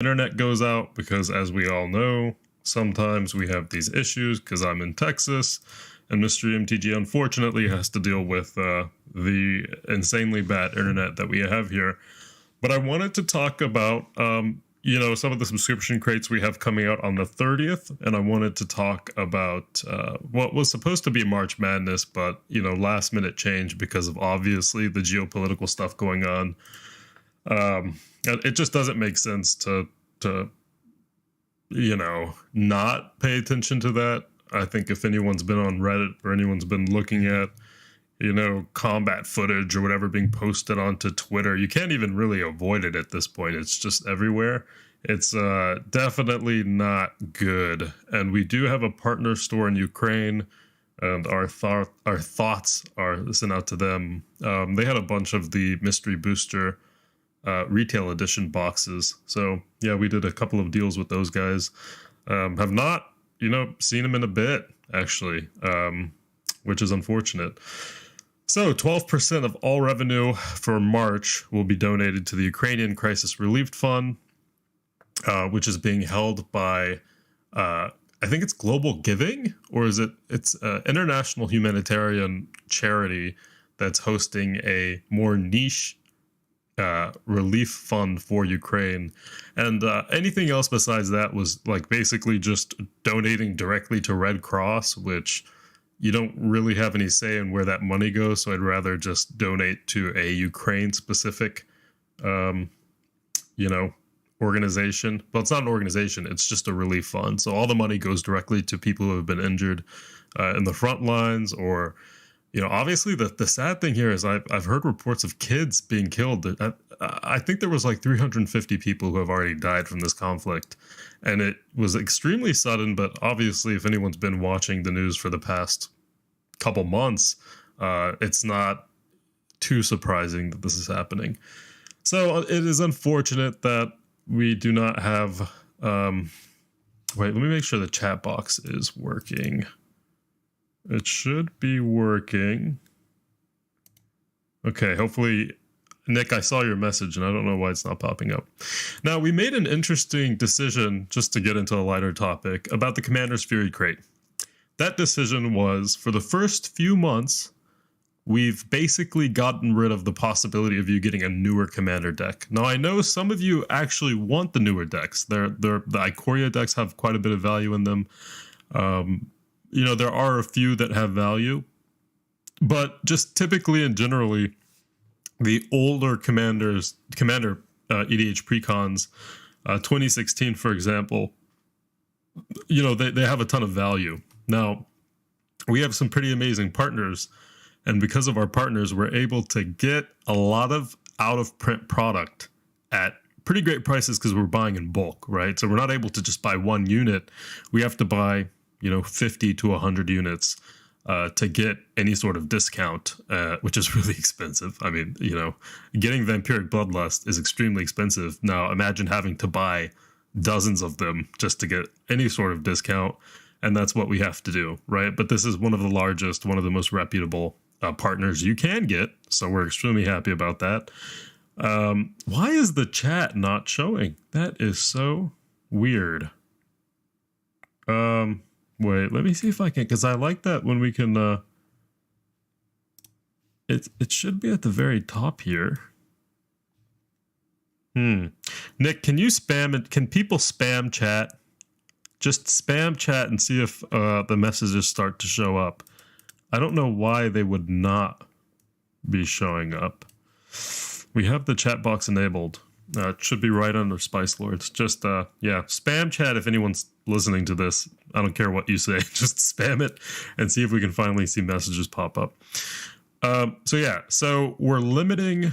Internet goes out because, as we all know, sometimes we have these issues because I'm in Texas and Mr. MTG unfortunately has to deal with the insanely bad internet that we have here. But I wanted to talk about, some of the subscription crates we have coming out on the 30th. And I wanted to talk about what was supposed to be March Madness, but, last minute change because of obviously the geopolitical stuff going on. It just doesn't make sense to not pay attention to that. I think if anyone's been on Reddit or anyone's been looking at, combat footage or whatever being posted onto Twitter, you can't even really avoid it at this point. It's just everywhere. It's definitely not good. And we do have a partner store in Ukraine, and our thoughts are sent out to them. They had a bunch of the mystery booster retail edition boxes. So yeah, we did a couple of deals with those guys. Have not, seen them in a bit actually, which is unfortunate. So 12% of all revenue for March will be donated to the Ukrainian Crisis Relief Fund, which is being held by, I think it's Global Giving, or is it's an international humanitarian charity that's hosting a more niche relief fund for Ukraine. And anything else besides that was like basically just donating directly to Red Cross, which you don't really have any say in where that money goes. So I'd rather just donate to a Ukraine specific, organization. Well, it's not an organization. It's just a relief fund. So all the money goes directly to people who have been injured in the front lines, or obviously the sad thing here is I've heard reports of kids being killed. I think there was like 350 people who have already died from this conflict, and it was extremely sudden. But obviously, if anyone's been watching the news for the past couple months, it's not too surprising that this is happening. So it is unfortunate that we do not have. Wait, let me make sure the chat box is working. It should be working. Okay, hopefully, Nick, I saw your message and I don't know why it's not popping up. Now, we made an interesting decision, just to get into a lighter topic, about the Commander's Fury crate. That decision was, for the first few months, we've basically gotten rid of the possibility of you getting a newer Commander deck. Now, I know some of you actually want the newer decks. The Ikoria decks have quite a bit of value in them. There are a few that have value, but just typically and generally, the older Commander EDH precons, 2016, for example, they have a ton of value. Now, we have some pretty amazing partners, and because of our partners, we're able to get a lot of out-of-print product at pretty great prices because we're buying in bulk, right? So we're not able to just buy one unit. We have to buy 50 to 100 units to get any sort of discount, which is really expensive. I mean, getting Vampiric Bloodlust is extremely expensive. Now, imagine having to buy dozens of them just to get any sort of discount, and that's what we have to do, right? But this is one of the largest, one of the most reputable partners you can get, so we're extremely happy about that. Why is the chat not showing? That is so weird. Wait, let me see if I can, because I like that when we can, it should be at the very top here. Nick, can you spam it? Can people spam chat? Just spam chat and see if the messages start to show up. I don't know why they would not be showing up. We have the chat box enabled. It should be right under Spice Lords. Just, spam chat if anyone's listening to this. I don't care what you say. Just spam it and see if we can finally see messages pop up. So we're limiting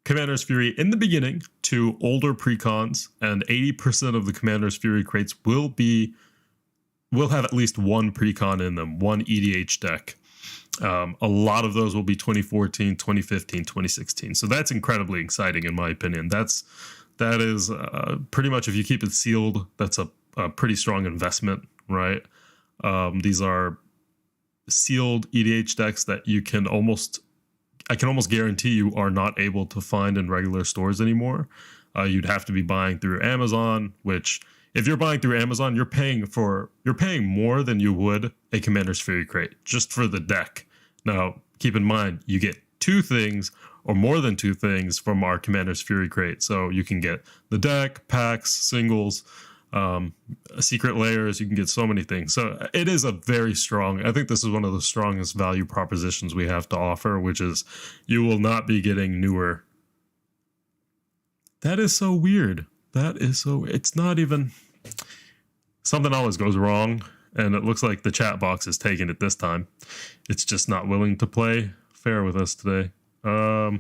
Commander's Fury in the beginning to older precons, and 80% of the Commander's Fury crates will have at least one precon in them, one EDH deck. A lot of those will be 2014, 2015, 2016. So that's incredibly exciting in my opinion. That is pretty much, if you keep it sealed, that's a pretty strong investment, right? These are sealed EDH decks that I can almost guarantee you are not able to find in regular stores anymore. You'd have to be buying through Amazon, which if you're buying through Amazon, you're paying more than you would a Commander's Fury crate just for the deck. Now, keep in mind, you get 2 things or more than 2 things from our Commander's Fury crate. So you can get the deck, packs, singles, secret layers. You can get so many things. So it is a very strong, I think this is one of the strongest value propositions we have to offer, which is you will not be getting newer. That is so weird. It's not even, something always goes wrong. And it looks like the chat box is taking it this time. It's just not willing to play fair with us today. I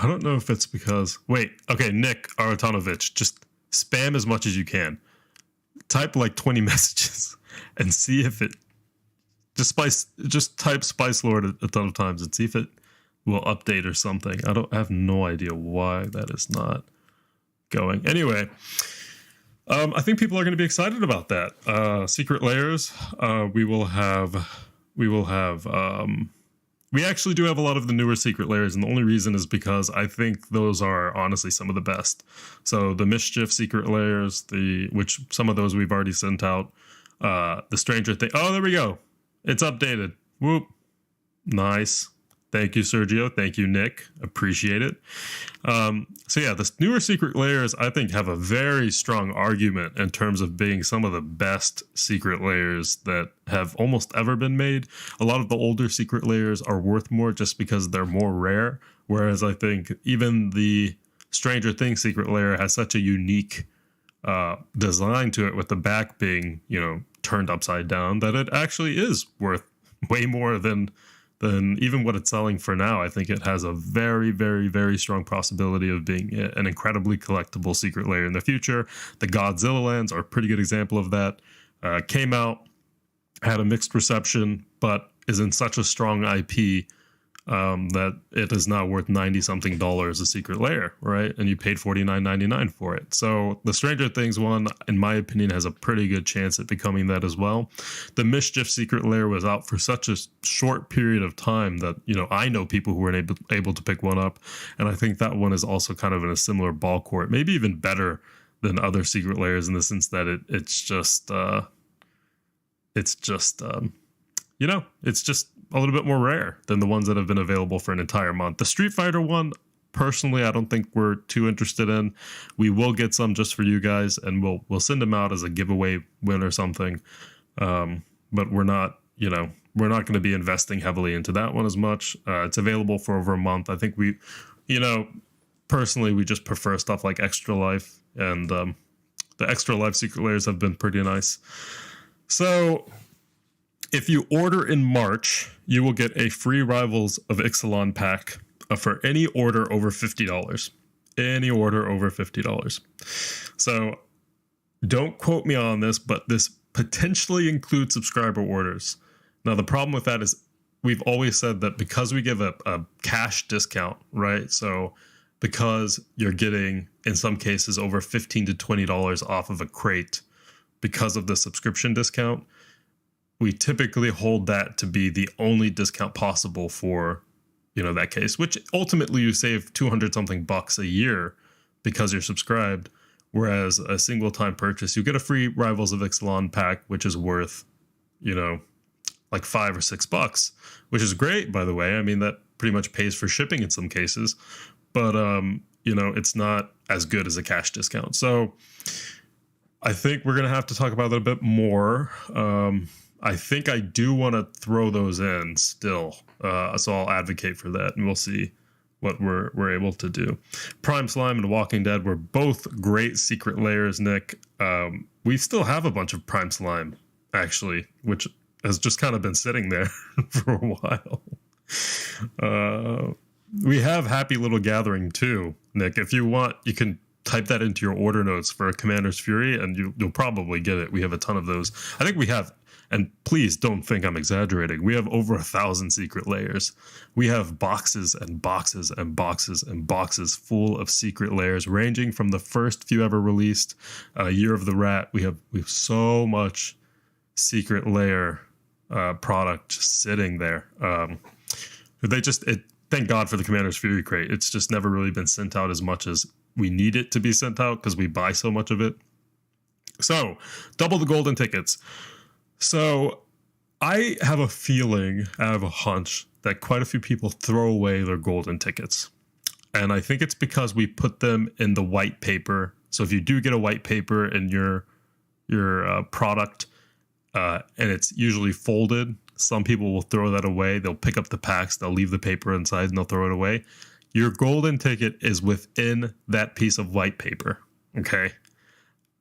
don't know if it's because... Wait, okay, Nick Aratonovich, just spam as much as you can. Type like 20 messages and see if it... Just type Spice Lord a ton of times and see if it will update or something. I have no idea why that is not going. Anyway, I think people are going to be excited about that. Secret layers, we actually do have a lot of the newer secret layers, and the only reason is because I think those are honestly some of the best. So the Mischief secret layers, which some of those we've already sent out. The Stranger Thing. Oh, there we go. It's updated. Whoop. Nice. Thank you, Sergio. Thank you, Nick. Appreciate it. So yeah, the newer secret layers, I think, have a very strong argument in terms of being some of the best secret layers that have almost ever been made. A lot of the older secret layers are worth more just because they're more rare. Whereas I think even the Stranger Things secret layer has such a unique design to it, with the back being, turned upside down, that it actually is worth way more than even what it's selling for now. I think it has a very, very, very strong possibility of being an incredibly collectible secret layer in the future. The Godzilla lands are a pretty good example of that. Came out, had a mixed reception, but is in such a strong IP that it is now worth $90-something a secret layer, right? And you paid $49.99 for it. So the Stranger Things one, in my opinion, has a pretty good chance at becoming that as well. The Mischief secret layer was out for such a short period of time that, I know people who were able to pick one up. And I think that one is also kind of in a similar ball court, maybe even better than other secret layers in the sense that it's just a little bit more rare than the ones that have been available for an entire month. The Street Fighter one, personally, I don't think we're too interested in. We will get some just for you guys, and we'll send them out as a giveaway win or something. But we're not going to be investing heavily into that one as much. It's available for over a month. I think personally, we just prefer stuff like Extra Life, and the Extra Life secret layers have been pretty nice. So if you order in March, you will get a free Rivals of Ixalan pack for any order over $50. Any order over $50. So don't quote me on this, but this potentially includes subscriber orders. Now, the problem with that is we've always said that because we give a cash discount, right? So because you're getting, in some cases, over $15 to $20 off of a crate because of the subscription discount, we typically hold that to be the only discount possible for, that case, which ultimately you save 200 something bucks a year because you're subscribed. Whereas a single time purchase, you get a free Rivals of Ixalan pack, which is worth, like $5 or $6, which is great, by the way. I mean, that pretty much pays for shipping in some cases, but, it's not as good as a cash discount. So I think we're going to have to talk about that a bit more. I think I do want to throw those in still, so I'll advocate for that, and we'll see what we're able to do. Prime Slime and Walking Dead were both great secret layers, Nick. We still have a bunch of Prime Slime, actually, which has just kind of been sitting there for a while. We have Happy Little Gathering too, Nick. If you want, you can type that into your order notes for Commander's Fury, and you'll probably get it. We have a ton of those. I think we have, and please don't think I'm exaggerating, we have over 1,000 secret layers. We have boxes and boxes and boxes and boxes full of secret layers, ranging from the first few ever released, Year of the Rat. We have so much secret layer product just sitting there. Thank God for the Commander's Fury Crate. It's just never really been sent out as much as we need it to be sent out because we buy so much of it. So, double the golden tickets. So, I have a feeling, I have a hunch that quite a few people throw away their golden tickets. And I think it's because we put them in the white paper. So if you do get a white paper in your product and it's usually folded, some people will throw that away. They'll pick up the packs, they'll leave the paper inside, and they'll throw it away. Your golden ticket is within that piece of white paper, okay?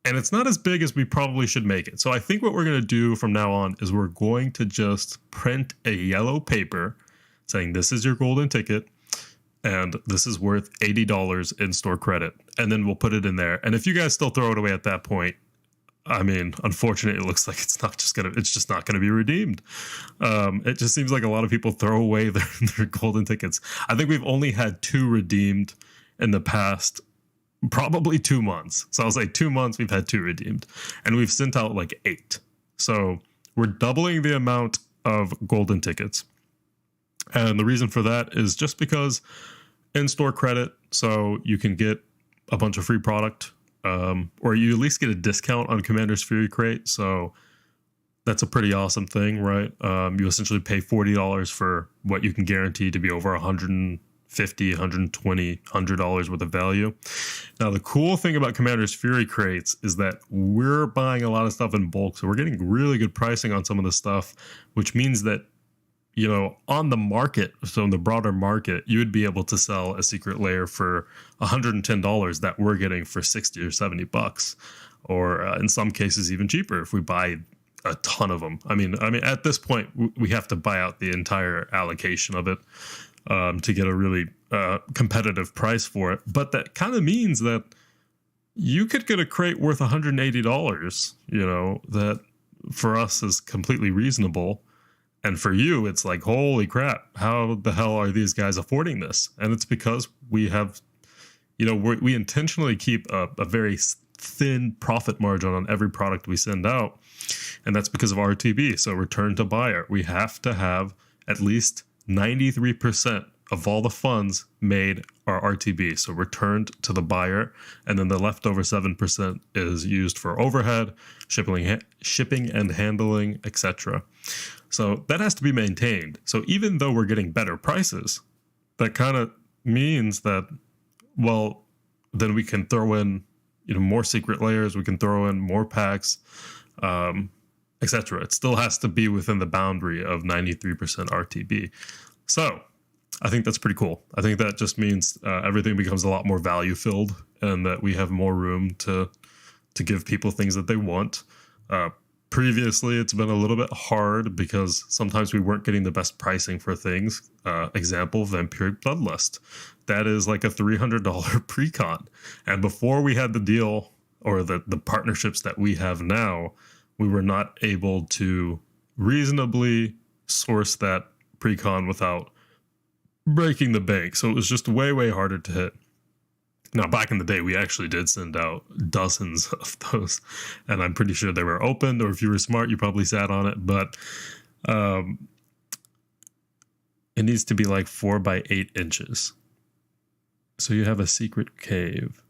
And it's not as big as we probably should make it. So I think what we're going to do from now on is we're going to just print a yellow paper saying this is your golden ticket and this is worth $80 in-store credit. And then we'll put it in there. And if you guys still throw it away at that point, I mean, unfortunately, it looks like it's just not going to be redeemed. It just seems like a lot of people throw away their golden tickets. I think we've only had 2 redeemed in the past probably 2 months. So I was like 2 months, we've had 2 redeemed and we've sent out like 8. So we're doubling the amount of golden tickets. And the reason for that is just because in-store credit, so you can get a bunch of free product, or you at least get a discount on Commander's Fury Crate. So that's a pretty awesome thing, right? You essentially pay $40 for what you can guarantee to be over $150, $120, $100 worth of value. Now, the cool thing about Commander's Fury Crates is that we're buying a lot of stuff in bulk, so we're getting really good pricing on some of the stuff, which means that, you know, on the market, so in the broader market, you would be able to sell a secret layer for $110 that we're getting for $60 or $70, or in some cases even cheaper if we buy a ton of them. I mean, at this point, we have to buy out the entire allocation of it to get a really competitive price for it. But that kind of means that you could get a crate worth $180, you know, that for us is completely reasonable. And for you, it's like, holy crap, how the hell are these guys affording this? And it's because we have, you know, we intentionally keep a very thin profit margin on every product we send out. And that's because of RTB. So return to buyer. We have to have at least 93% of all the funds made are RTB. So returned to the buyer. And then the leftover 7% is used for overhead, shipping and handling, etc. So that has to be maintained. So even though we're getting better prices, that kind of means that, well, then we can throw in, you know, more secret layers. We can throw in more packs, etc. It still has to be within the boundary of 93% RTB. So I think that's pretty cool. I think that just means everything becomes a lot more value filled, and that we have more room to give people things that they want. Previously, it's been a little bit hard because sometimes we weren't getting the best pricing for things. Example, Vampiric Bloodlust. That is like a $300 pre-con. And before we had the deal or the partnerships that we have now, we were not able to reasonably source that pre-con without breaking the bank. So it was just way, way harder to hit. Now, back in the day, we actually did send out dozens of those, and I'm pretty sure they were opened, or if you were smart, you probably sat on it, but it needs to be like 4 by 8 inches. So you have a secret cave.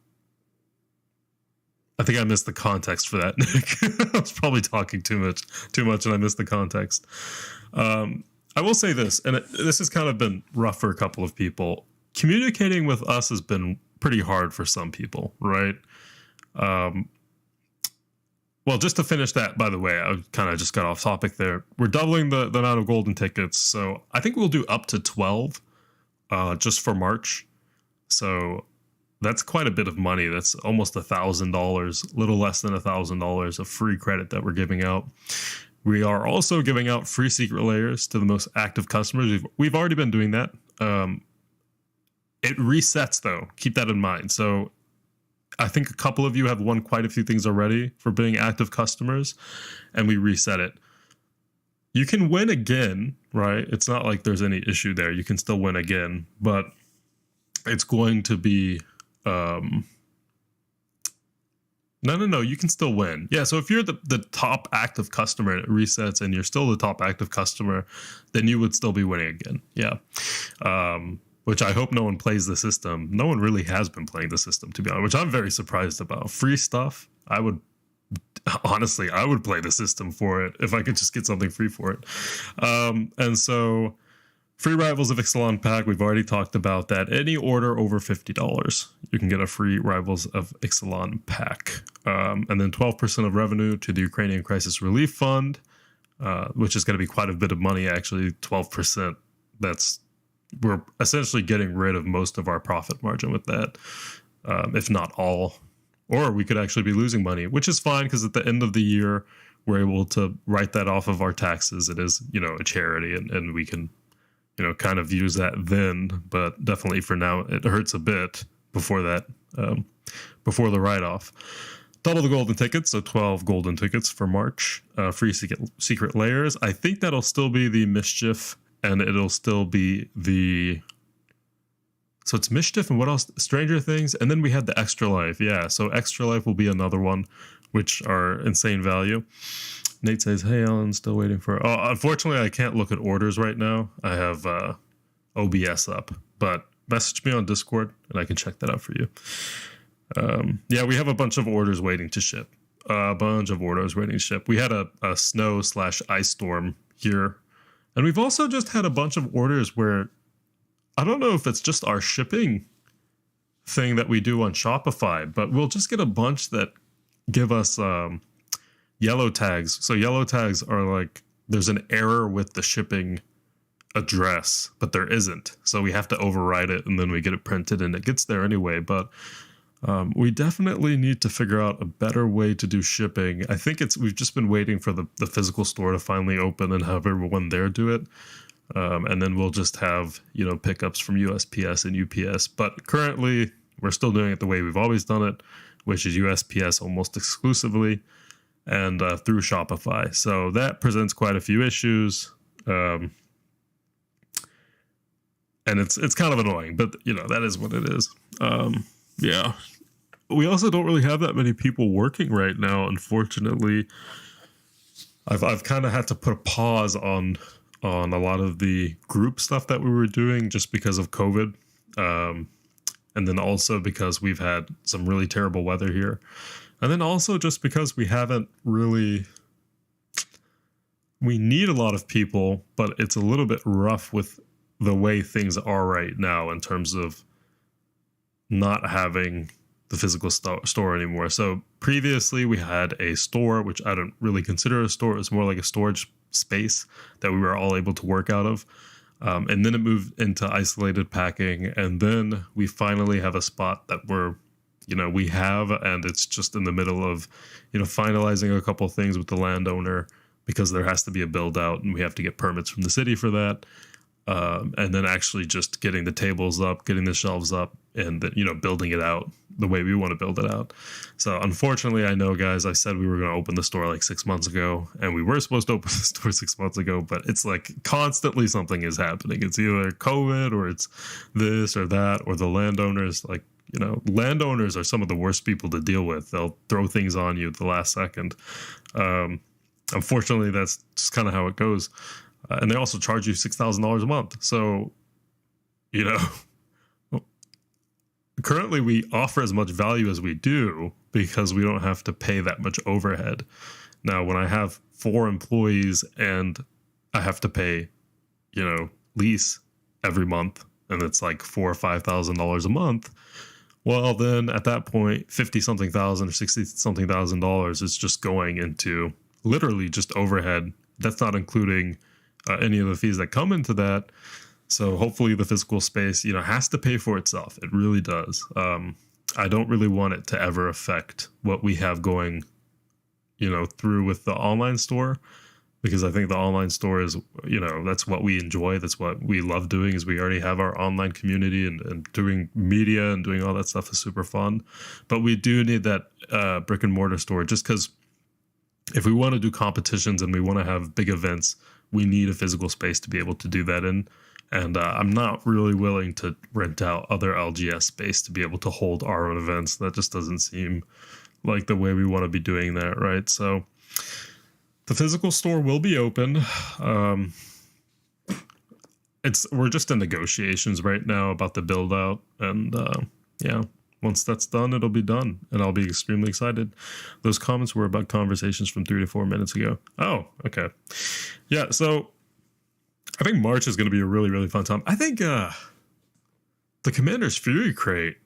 I think I missed the context for that, Nick. I was probably talking too much, and I missed the context. I will say this, and this has kind of been rough for a couple of people. Communicating with us has been pretty hard for some people, right? Well, just to finish that, by the way, I kind of just got off topic there. We're doubling the amount of golden tickets, so I think we'll do up to 12 just for March. So that's quite a bit of money. That's almost $1,000, a little less than $1,000 of free credit that we're giving out. We are also giving out free secret layers to the most active customers. We've already been doing that. It resets, though. Keep that in mind. So I think a couple of you have won quite a few things already for being active customers, and we reset it. You can win again, right? It's not like there's any issue there. You can still win again, but it's going to be No. You can still win. Yeah. So if you're the top active customer and it resets and you're still the top active customer, then you would still be winning again. Yeah. Which I hope no one plays the system. No one really has been playing the system, to be honest, which I'm very surprised about. Free stuff, I would play the system for it if I could just get something free for it. And so free Rivals of Ixalan pack, we've already talked about that. Any order over $50, you can get a free Rivals of Ixalan pack. And then 12% of revenue to the Ukrainian Crisis Relief Fund, which is going to be quite a bit of money, actually. 12%. We're essentially getting rid of most of our profit margin with that, if not all. Or we could actually be losing money, which is fine because at the end of the year, we're able to write that off of our taxes. It is, a charity, and we can, kind of use that then. But definitely for now, it hurts a bit before that, before the write-off. Double the golden tickets, so 12 golden tickets for March. Free secret layers. I think that'll still be the Mischief, and it'll still be the... So it's Mischief and what else? Stranger Things. And then we had the Extra Life. Yeah, so Extra Life will be another one, which are insane value. Nate says, hey, Alan, still waiting for... Oh, unfortunately, I can't look at orders right now. I have OBS up. But message me on Discord, and I can check that out for you. Yeah, we have a bunch of orders waiting to ship. We had a snow/ice storm here. And we've also just had a bunch of orders where... I don't know if it's just our shipping thing that we do on Shopify, but we'll just get a bunch that give us yellow tags. So yellow tags are like, there's an error with the shipping address, but there isn't. So we have to override it and then we get it printed and it gets there anyway. But we definitely need to figure out a better way to do shipping. I think we've just been waiting for the physical store to finally open and have everyone there do it. And then we'll just have, pickups from USPS and UPS. But currently, we're still doing it the way we've always done it, which is USPS almost exclusively and through Shopify. So that presents quite a few issues. And it's kind of annoying, but, that is what it is. Yeah. We also don't really have that many people working right now, unfortunately. I've kind of had to put a pause on a lot of the group stuff that we were doing just because of COVID. And then also because we've had some really terrible weather here. And then also just because we need a lot of people, but it's a little bit rough with the way things are right now in terms of not having the physical store anymore. So previously we had a store, which I don't really consider a store. It's more like a storage space that we were all able to work out of. And then it moved into isolated packing. And then we finally have a spot that we have, and it's just in the middle of, finalizing a couple of things with the landowner because there has to be a build out and we have to get permits from the city for that. And then actually just getting the tables up, getting the shelves up, and then, building it out the way we want to build it out. So unfortunately, I know, guys, I said we were going to open the store like 6 months ago, and we were supposed to open the store 6 months ago, but it's like constantly something is happening. It's either COVID or it's this or that, or the landowners, landowners are some of the worst people to deal with. They'll throw things on you at the last second. Unfortunately, that's just kind of how it goes. And they also charge you $6,000 a month. So, currently we offer as much value as we do because we don't have to pay that much overhead. Now, when I have 4 employees and I have to pay, lease every month, and it's like $4,000 or $5,000 a month, well, then at that point, 50-something thousand or 60-something $1,000 is just going into literally just overhead. That's not including any of the fees that come into that. So hopefully the physical space, has to pay for itself. It really does. I don't really want it to ever affect what we have going, through with the online store, because I think the online store is, that's what we enjoy. That's what we love doing, is we already have our online community, and doing media and doing all that stuff is super fun. But we do need that brick and mortar store, just because if we want to do competitions and we want to have big events, we need a physical space to be able to do that in. And I'm not really willing to rent out other LGS space to be able to hold our own events. That just doesn't seem like the way we want to be doing that, right? So the physical store will be open. We're just in negotiations right now about the build out, and yeah, once that's done, it'll be done, and I'll be extremely excited. Those comments were about conversations from 3 to 4 minutes ago. Oh, okay. Yeah, so I think March is going to be a really, really fun time. I think the Commander's Fury Crate,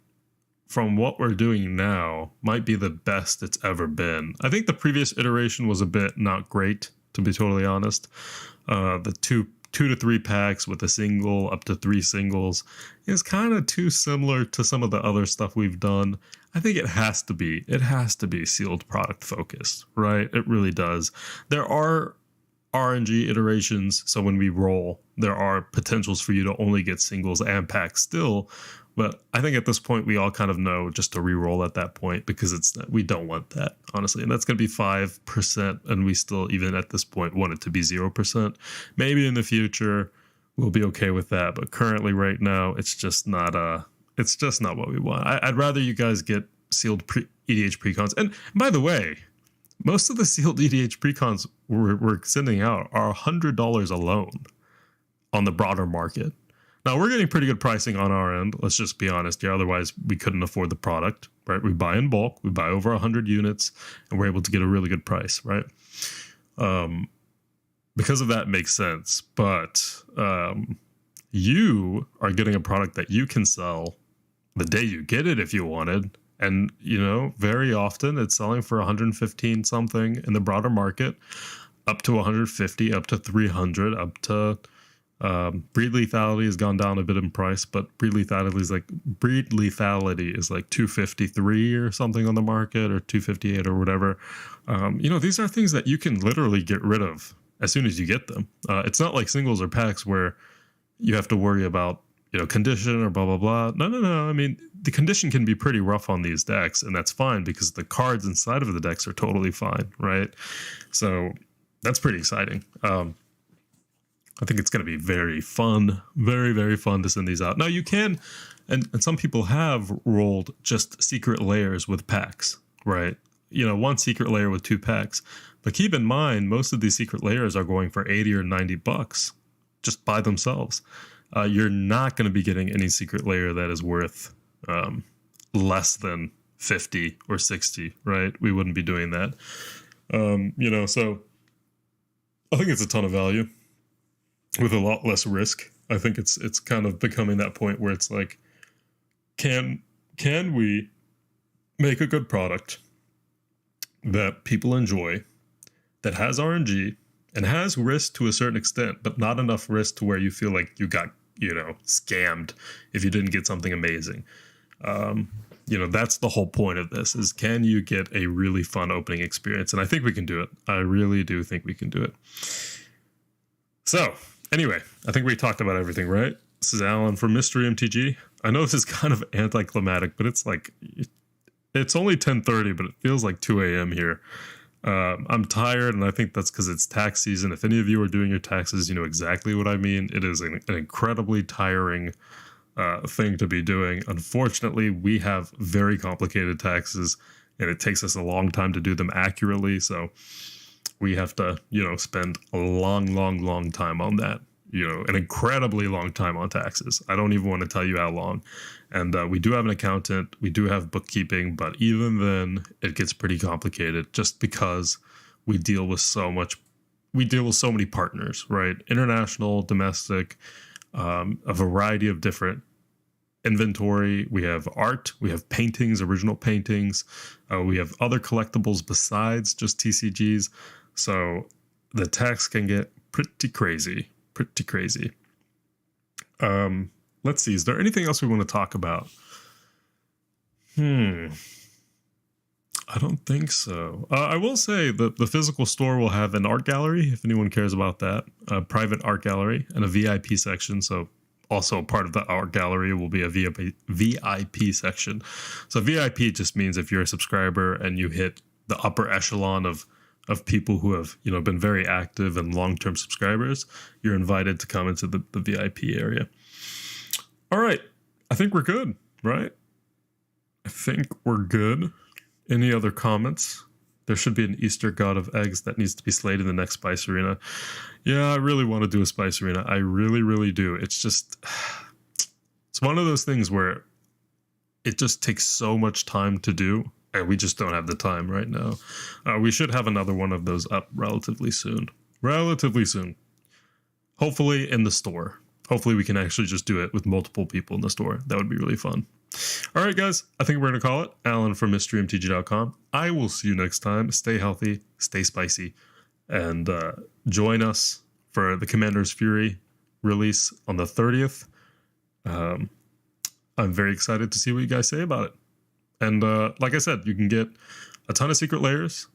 from what we're doing now, might be the best it's ever been. I think the previous iteration was a bit not great, to be totally honest. The two to 3 packs with a single up to 3 singles is kind of too similar to some of the other stuff we've done. I think it has to be sealed product focused, right? It really does. There are RNG iterations, so when we roll, there are potentials for you to only get singles and packs still. But I think at this point, we all kind of know just to re-roll at that point, because we don't want that, honestly. And that's going to be 5%. And we still, even at this point, want it to be 0%. Maybe in the future, we'll be okay with that. But currently, right now, it's just not what we want. I'd rather you guys get sealed EDH precons. And by the way, most of the sealed EDH precons we're sending out are $100 alone on the broader market. Now, we're getting pretty good pricing on our end. Let's just be honest here. Otherwise, we couldn't afford the product, right? We buy in bulk. We buy over 100 units, and we're able to get a really good price, right? Because of that, it makes sense. But you are getting a product that you can sell the day you get it if you wanted. And, very often it's selling for 115 something in the broader market, up to 150, up to 300, up to... breed lethality has gone down a bit in price, but breed lethality is like 253 or something on the market, or 258 or whatever. These are things that you can literally get rid of as soon as you get them. It's not like singles or packs where you have to worry about condition or blah blah blah. No. I mean, the condition can be pretty rough on these decks, and that's fine because the cards inside of the decks are totally fine, right? So that's pretty exciting. I think it's going to be very fun, very, very fun to send these out. Now, you can, and some people have rolled just secret layers with packs, right? 1 secret layer with 2 packs. But keep in mind, most of these secret layers are going for $80 or $90 just by themselves. You're not going to be getting any secret layer that is worth less than 50 or 60, right? We wouldn't be doing that. So I think it's a ton of value with a lot less risk. I think it's kind of becoming that point where it's like, can we make a good product that people enjoy, that has RNG and has risk to a certain extent, but not enough risk to where you feel like you got, scammed if you didn't get something amazing. That's the whole point of this, is can you get a really fun opening experience? And I think we can do it. I really do think we can do it. So anyway, I think we talked about everything, right? This is Alan from Mystery MTG. I know this is kind of anticlimactic, but it's like, it's only 10:30, but it feels like 2 a.m. here. I'm tired, and I think that's because it's tax season. If any of you are doing your taxes, you know exactly what I mean. It is an incredibly tiring thing to be doing. Unfortunately, we have very complicated taxes, and it takes us a long time to do them accurately. So we have to, spend a long time on that. An incredibly long time on taxes. I don't even want to tell you how long. And we do have an accountant. We do have bookkeeping, but even then, it gets pretty complicated just because we deal with so many partners, right? International, domestic, a variety of different inventory. We have art, we have paintings, original paintings. We have other collectibles besides just TCGs. So the tax can get pretty crazy. Let's see. Is there anything else we want to talk about? I don't think so. I will say that the physical store will have an art gallery, if anyone cares about that, a private art gallery and a VIP section. So also part of the art gallery will be a VIP section. So VIP just means if you're a subscriber and you hit the upper echelon of people who have, been very active and long-term subscribers, you're invited to come into the VIP area. All right. I think we're good, right? I think we're good. Any other comments? There should be an Easter god of eggs that needs to be slayed in the next Spice Arena. Yeah, I really want to do a Spice Arena. I really, really do. It's just, it's one of those things where it just takes so much time to do, and we just don't have the time right now. We should have another one of those up relatively soon. Relatively soon. Hopefully in the store. Hopefully we can actually just do it with multiple people in the store. That would be really fun. All right, guys. I think we're going to call it. Alan from MysteryMTG.com. I will see you next time. Stay healthy. Stay spicy. And join us for the Commander's Fury release on the 30th. I'm very excited to see what you guys say about it. And like I said, you can get a ton of secret layers,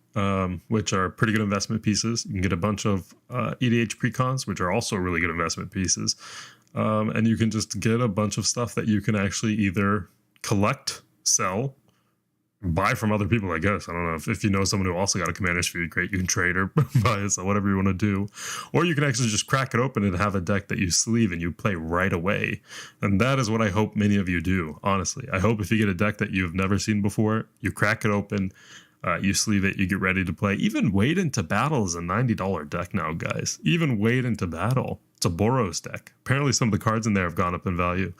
which are pretty good investment pieces. You can get a bunch of EDH precons, which are also really good investment pieces. And you can just get a bunch of stuff that you can actually either collect, sell, buy from other people, I guess. I don't know if you know someone who also got a Commander's Fury Crate, you can trade or buy it, so whatever you want to do. Or you can actually just crack it open and have a deck that you sleeve and you play right away. And that is what I hope many of you do, honestly. I hope if you get a deck that you've never seen before, you crack it open, you sleeve it, you get ready to play. Even Wade into Battle is a $90 deck now, guys. Even Wade into Battle. It's a Boros deck. Apparently some of the cards in there have gone up in value.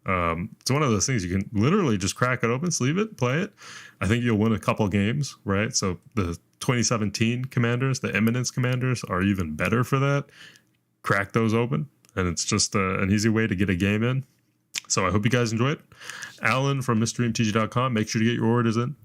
It's one of those things you can literally just crack it open, sleeve it, play it. I think you'll win a couple games, right? So the 2017 Commanders, the Eminence Commanders are even better for that. Crack those open, and it's just an easy way to get a game in. So I hope you guys enjoy it. Alan from MysteryMTG.com. Make sure to get your orders in.